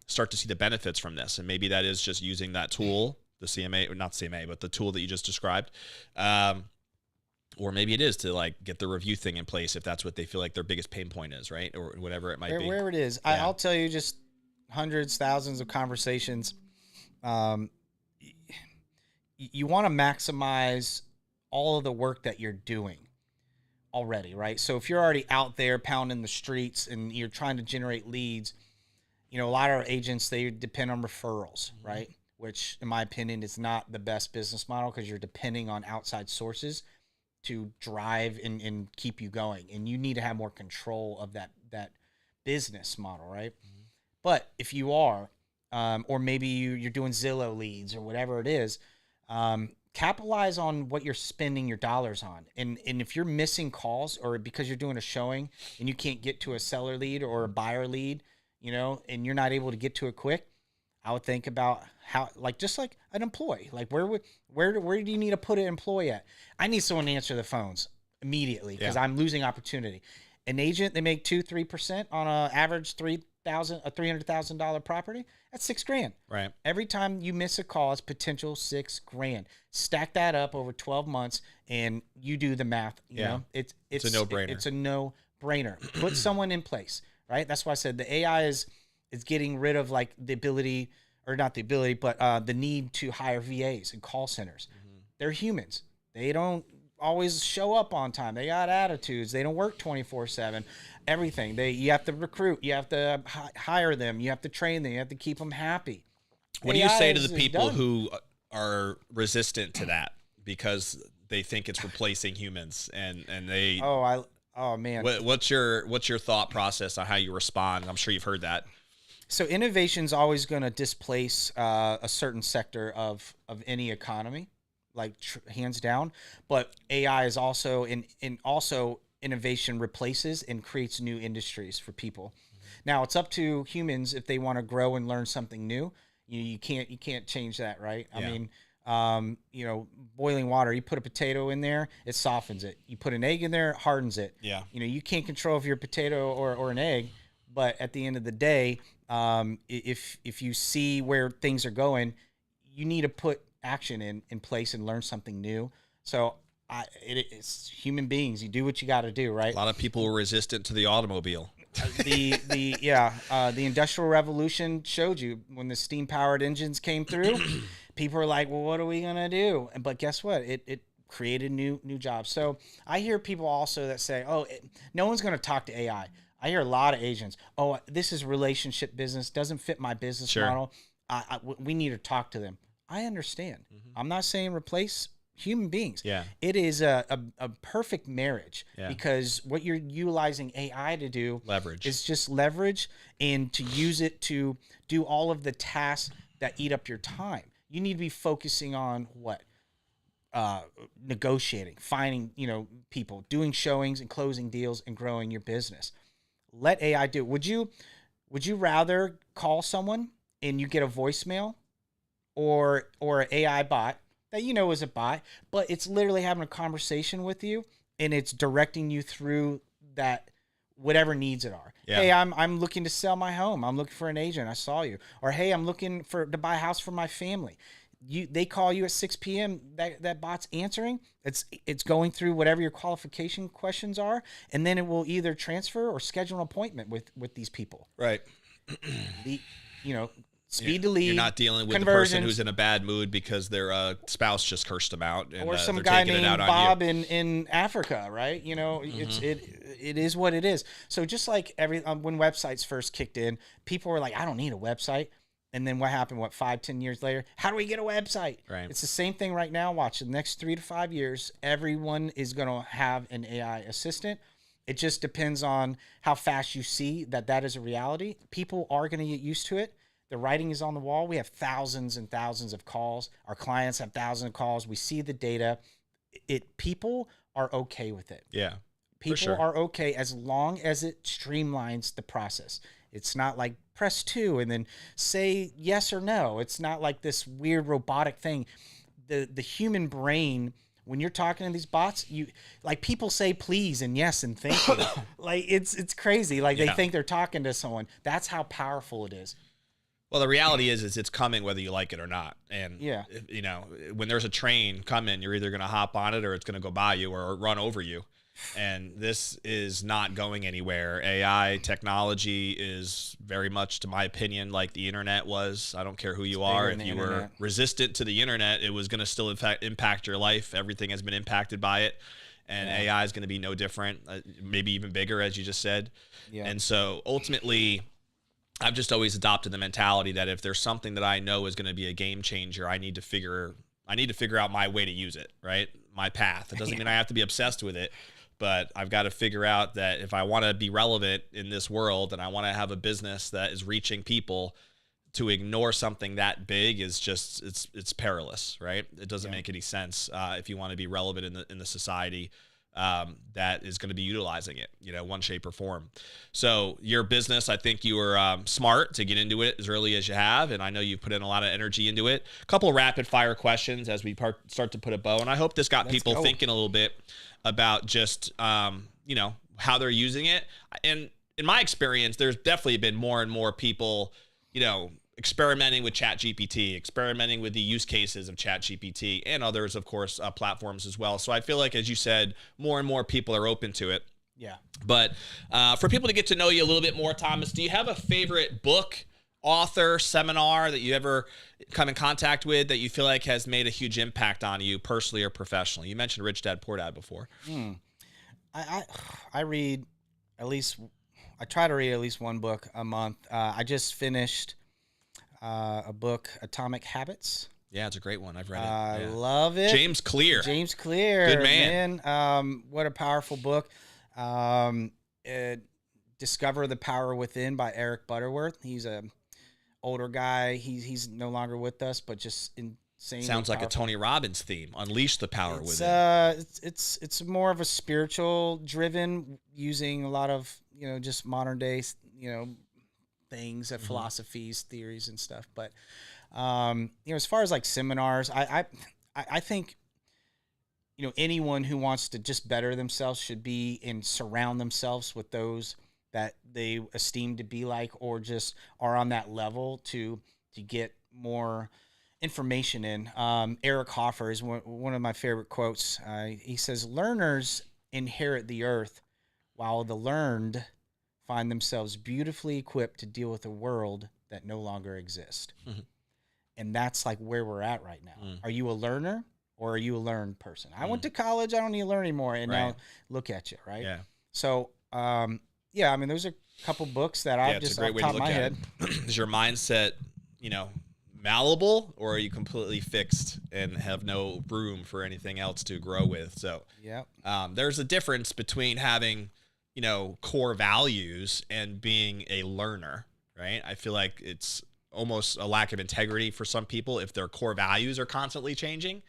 start to see the benefits from this. And maybe that is just using that tool, the CMA, or not CMA, but the tool that you just described. Or maybe it is to like get the review thing in place if that's what they feel like their biggest pain point is, right? Or whatever it might be. Wherever it is. Yeah. I'll tell you, just hundreds, thousands of conversations. You want to maximize all of the work that you're doing already, right? So if you're already out there pounding the streets and you're trying to generate leads, a lot of our agents, they depend on referrals, mm-hmm. right? Which in my opinion is not the best business model, because you're depending on outside sources to drive and keep you going. And you need to have more control of that business model, right? Mm-hmm. But if you are, or maybe you're doing Zillow leads or whatever it is, capitalize on what you're spending your dollars on. And if you're missing calls, or because you're doing a showing and you can't get to a seller lead or a buyer lead, you know, and you're not able to get to it quick, I would think about how, like, just like an employee, like where do you need to put an employee at? I need someone to answer the phones immediately because I'm losing opportunity. An agent, they make 2-3% on an average $300,000 property. That's $6,000. Right. Every time you miss a call, it's potential $6,000. Stack that up over 12 months, and you do the math. You know, it's a no-brainer. It's a no-brainer. Put someone in place, right? That's why I said the AI is getting rid of like the ability, or not the ability, but the need to hire VAs and call centers. They're humans. They don't always show up on time. They got attitudes. They don't work 24/7. Everything. You have to recruit. You have to hire them. You have to train them. You have to keep them happy. What do you AI say to is the people done. who are resistant to that because they think it's replacing humans and they? Oh man. What's your thought process on how you respond? I'm sure you've heard that. So innovation is always going to displace a certain sector of any economy, like hands down. But AI is also also innovation replaces and creates new industries for people. Now it's up to humans if they want to grow and learn something new. You can't change that, right? I mean, you know, boiling water, you put a potato in there, it softens it. You put an egg in there, it hardens it. Yeah. You know, you can't control if you're a potato or an egg, but at the end of the day, if you see where things are going, you need to put action in place and learn something new. So it's human beings. You do what you got to do, right? A lot of people were resistant to the automobile. The Industrial Revolution showed you when the steam powered engines came through, people were like, well, what are we gonna do? But guess what? It created new jobs. So I hear people also that say, oh, no one's gonna talk to AI. I hear a lot of agents, oh, this is relationship business, doesn't fit my business model. We need to talk to them. I understand. I'm not saying replace human beings. Yeah. It is a perfect marriage because what you're utilizing AI to do is just leverage and to use it to do all of the tasks that eat up your time. You need to be focusing on what? Negotiating, finding, people, doing showings and closing deals and growing your business. Let AI do it. Would you rather call someone and you get a voicemail or an AI bot that is a bot, but it's literally having a conversation with you and it's directing you through that whatever needs it are. Yeah. Hey, I'm looking to sell my home. I'm looking for an agent. I saw you. Or hey, I'm looking to buy a house for my family. They call you at 6 p.m. That bot's answering. It's going through whatever your qualification questions are, and then it will either transfer or schedule an appointment with these people. Right. Speed to lead. You're not dealing with the person who's in a bad mood because their spouse just cursed them out, and, or some they're guy taking named it out Bob on you. in Africa, right? It is what it is. So just like when websites first kicked in, people were like, I don't need a website. And then what happened, 5-10 years later? How do we get a website? Right. It's the same thing right now. Watch, the next 3 to 5 years, everyone is going to have an AI assistant. It just depends on how fast you see that is a reality. People are going to get used to it. The writing is on the wall. We have thousands and thousands of calls. Our clients have thousands of calls. We see the data. People are okay with it. Yeah. People are okay as long as it streamlines the process. It's not like press 2 and then say yes or no. It's not like this weird robotic thing. The human brain, when you're talking to these bots, people say please and yes and thank you. Like it's crazy. Like they think they're talking to someone. That's how powerful it is. Well, the reality is it's coming whether you like it or not. And, when there's a train coming, you're either going to hop on it or it's going to go by you or run over you. And this is not going anywhere. AI technology is very much, to my opinion, like the internet was. I don't care who you are. If you were resistant to the internet, it was going to still impact your life. Everything has been impacted by it. And AI is going to be no different, maybe even bigger, as you just said. Yeah. And so ultimately, I've just always adopted the mentality that if there's something that I know is going to be a game changer, I need to figure out my way to use it, right? My path. It doesn't mean I have to be obsessed with it, but I've got to figure out that if I want to be relevant in this world and I want to have a business that is reaching people, to ignore something that big is just it's perilous, right? It doesn't make any sense if you want to be relevant in the society that is going to be utilizing it, one shape or form. So your business, I think you were smart to get into it as early as you have, and I know you've put in a lot of energy into it. A couple of rapid fire questions as we start to put a bow, and I hope this got people thinking a little bit about just how they're using it. And in my experience, there's definitely been more and more people, experimenting with ChatGPT, experimenting with the use cases of ChatGPT and others, of course, platforms as well. So I feel like, as you said, more and more people are open to it. Yeah. But for people to get to know you a little bit more, Thomas, do you have a favorite book, author, seminar that you ever come in contact with that you feel like has made a huge impact on you personally or professionally? You mentioned Rich Dad Poor Dad before. I read I try to read at least one book a month. I just finished a book, Atomic Habits. Yeah, it's a great one. I've read it. I love it. James Clear. Good man. What a powerful book. Discover the Power Within by Eric Butterworth. He's a older guy. He's no longer with us, but just insane. Sounds like a Tony Robbins theme. Unleash the power within. It's more of a spiritual driven, using a lot of just modern day things, philosophies, theories, and stuff. But as far as like seminars, I think anyone who wants to just better themselves should be and surround themselves with those that they esteem to be like, or just are on that level to get more information in. Eric Hoffer is one of my favorite quotes. He says, "Learners inherit the earth, while the learned find themselves beautifully equipped to deal with a world that no longer exists." Mm-hmm. And that's like where we're at right now. Mm. Are you a learner or are you a learned person? I went to college. I don't need to learn anymore. And now look at you, right? Yeah. So, there's a couple books that I've just off the top of my head. Is your mindset, malleable, or are you completely fixed and have no room for anything else to grow with? So there's a difference between having core values and being a learner, right? I feel like it's almost a lack of integrity for some people if their core values are constantly changing,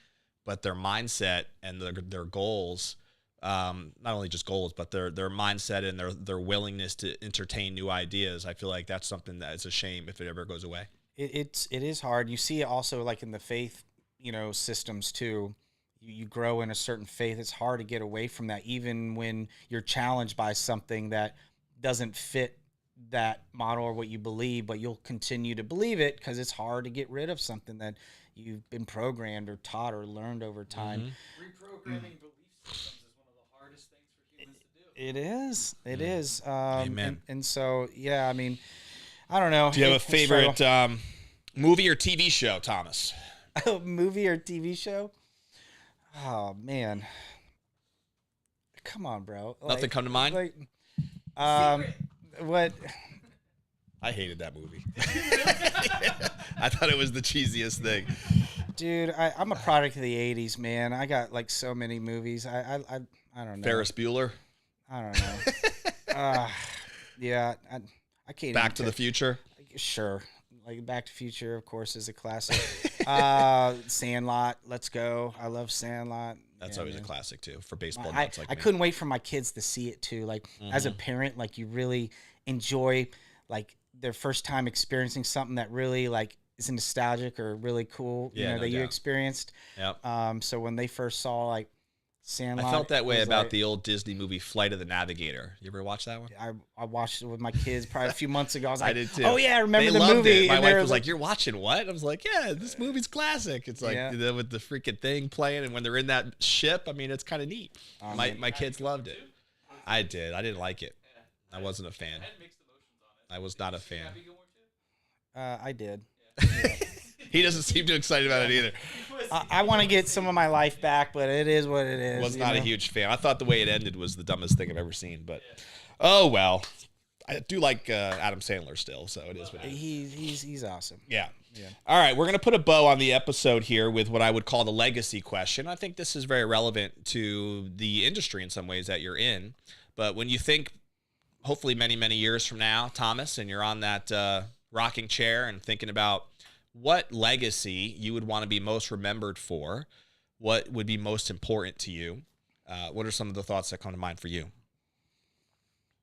but their mindset and their goals, not only just goals, but their mindset and their willingness to entertain new ideas. I feel like that's something that is a shame if it ever goes away. It is hard. You see it also like in the faith, systems too. You grow in a certain faith. It's hard to get away from that, even when you're challenged by something that doesn't fit that model or what you believe, but you'll continue to believe it because it's hard to get rid of something that you've been programmed or taught or learned over time. Mm-hmm. Reprogramming belief systems is one of the hardest things for humans to do. It is. It is. Amen. And so, I don't know. Do you have a favorite movie or TV show, Thomas? Movie or TV show? Oh man, come on, bro. Nothing come to mind? What? I hated that movie. I thought it was the cheesiest thing. Dude, I'm a product of the 80s, man. I got like so many movies. I don't know. Ferris Bueller? I don't know. I can't. Back to the Future? Sure. Like Back to the Future, of course, is a classic. Sandlot, let's go. I love Sandlot. That's always a classic too for baseball I nuts like I me. couldn't wait for my kids to see it too. Like as a parent, like you really enjoy like their first time experiencing something that really like is nostalgic or really cool, that you experienced. Yep. So when they first saw like Sandlot, I felt that way about the old Disney movie Flight of the Navigator. You ever watch that one? I watched it with my kids probably a few months ago. I was like, I did too. Oh yeah, I remember they the loved movie. It. My And wife they was like, "You're watching what?" I was like, "Yeah, this movie's classic." It's like with the freaking thing playing, and when they're in that ship, I mean, it's kind of neat. My kids loved it. I did. I didn't like it. I wasn't a fan. I was not a fan. I did. He doesn't seem too excited about it either. I want to get some of my life back, but it is what it is. Was not a huge fan. I thought the way it ended was the dumbest thing I've ever seen. But oh well, I do like Adam Sandler still, so it is what it is. He's awesome. Yeah. All right, we're gonna put a bow on the episode here with what I would call the legacy question. I think this is very relevant to the industry in some ways that you're in. But when you think, hopefully many years from now, Thomas, and you're on that rocking chair and thinking about what legacy you would want to be most remembered for, what would be most important to you, what are some of the thoughts that come to mind for you?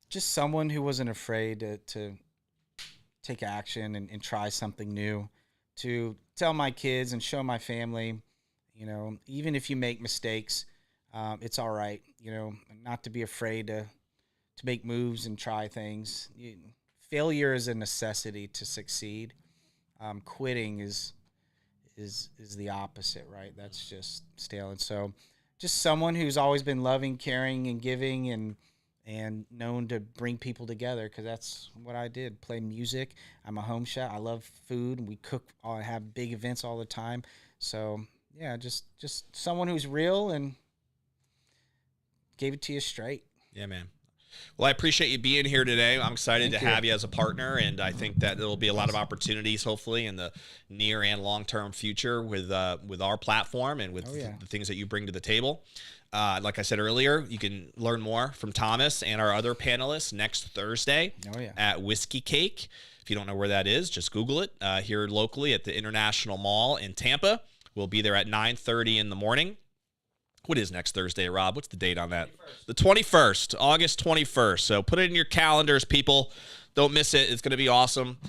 Just someone who wasn't afraid to take action and try something new, to tell my kids and show my family, you know, even if you make mistakes, it's all right, you know, not to be afraid to make moves and try things. Failure is a necessity to succeed. Quitting is the opposite, right? That's just stale. And so just someone who's always been loving, caring, and giving, and known to bring people together, because that's what I did. Play music. I'm a home chef. I love food. We cook, have big events all the time. So yeah, just someone who's real and gave it to you straight. Yeah, man. Well, I appreciate you being here today. I'm excited Thank to you. have you as a partner, and I think that there will be a lot of opportunities, hopefully, in the near and long-term future with our platform and with the things that you bring to the table. Like I said earlier, you can learn more from Thomas and our other panelists next Thursday at Whiskey Cake. If you don't know where that is, just Google it. Here locally at the International Mall in Tampa. We'll be there at 9:30 in the morning. What is next Thursday, Rob? What's the date on that? 21st. The 21st, August 21st. So put it in your calendars, people. Don't miss it. It's going to be awesome.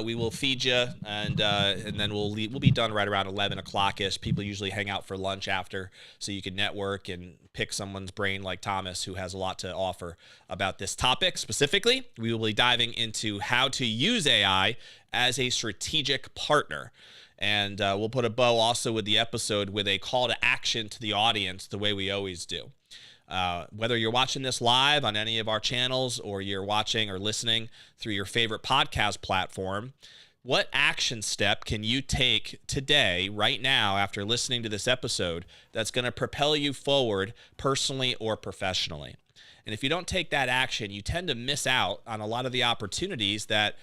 We will feed you, and then we'll be done right around 11 o'clock-ish. People usually hang out for lunch after, so you can network and pick someone's brain like Thomas, who has a lot to offer about this topic. Specifically, we will be diving into how to use AI as a strategic partner. And we'll put a bow also with the episode with a call to action to the audience, the way we always do. Whether you're watching this live on any of our channels or you're watching or listening through your favorite podcast platform, what action step can you take today, right now, after listening to this episode, that's going to propel you forward personally or professionally? And if you don't take that action, you tend to miss out on a lot of the opportunities that,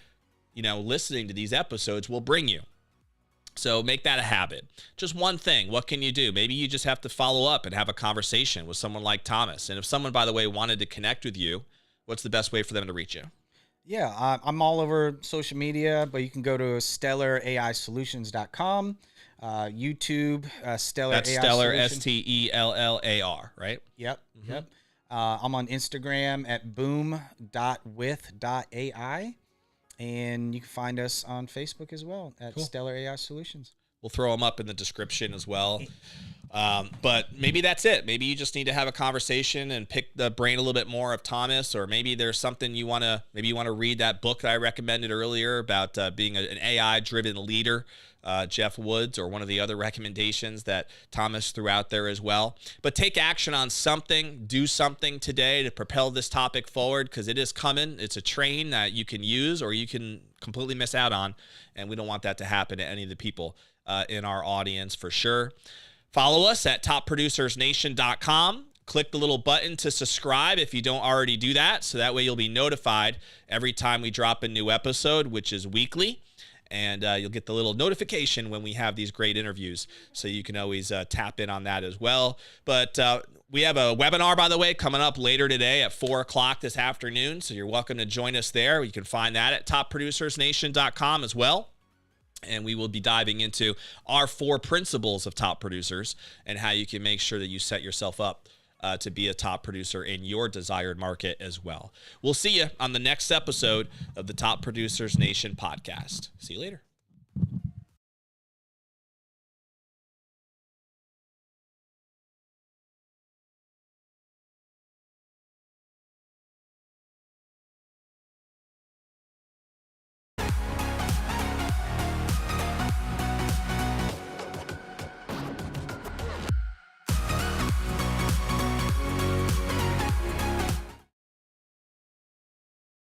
you know, listening to these episodes will bring you. So make that a habit. Just one thing. What can you do? Maybe you just have to follow up and have a conversation with someone like Thomas. And if someone, by the way, wanted to connect with you, what's the best way for them to reach you? Yeah, I'm all over social media, but you can go to StellarAISolutions.com, YouTube, Stellar That's AI Stellar, Solutions. STELLAR, right? Yep, yep. I'm on Instagram at boom.with.ai. And you can find us on Facebook as well at Stellar AI Solutions. We'll throw them up in the description as well. But maybe that's it. Maybe you just need to have a conversation and pick the brain a little bit more of Thomas, or maybe there's something you want to, maybe you want to read that book that I recommended earlier about being an AI-driven leader, Jeff Woods, or one of the other recommendations that Thomas threw out there as well. But take action on something, do something today to propel this topic forward, because it is coming. It's a train that you can use or you can completely miss out on, and we don't want that to happen to any of the people in our audience for sure. Follow us at topproducersnation.com. Click the little button to subscribe if you don't already do that, so that way you'll be notified every time we drop a new episode, which is weekly. And you'll get the little notification when we have these great interviews, so you can always tap in on that as well. But we have a webinar, by the way, coming up later today at 4 o'clock this afternoon, so you're welcome to join us there. You can find that at topproducersnation.com as well. And we will be diving into our 4 principles of top producers and how you can make sure that you set yourself up to be a top producer in your desired market as well. We'll see you on the next episode of the Top Producers Nation podcast. See you later.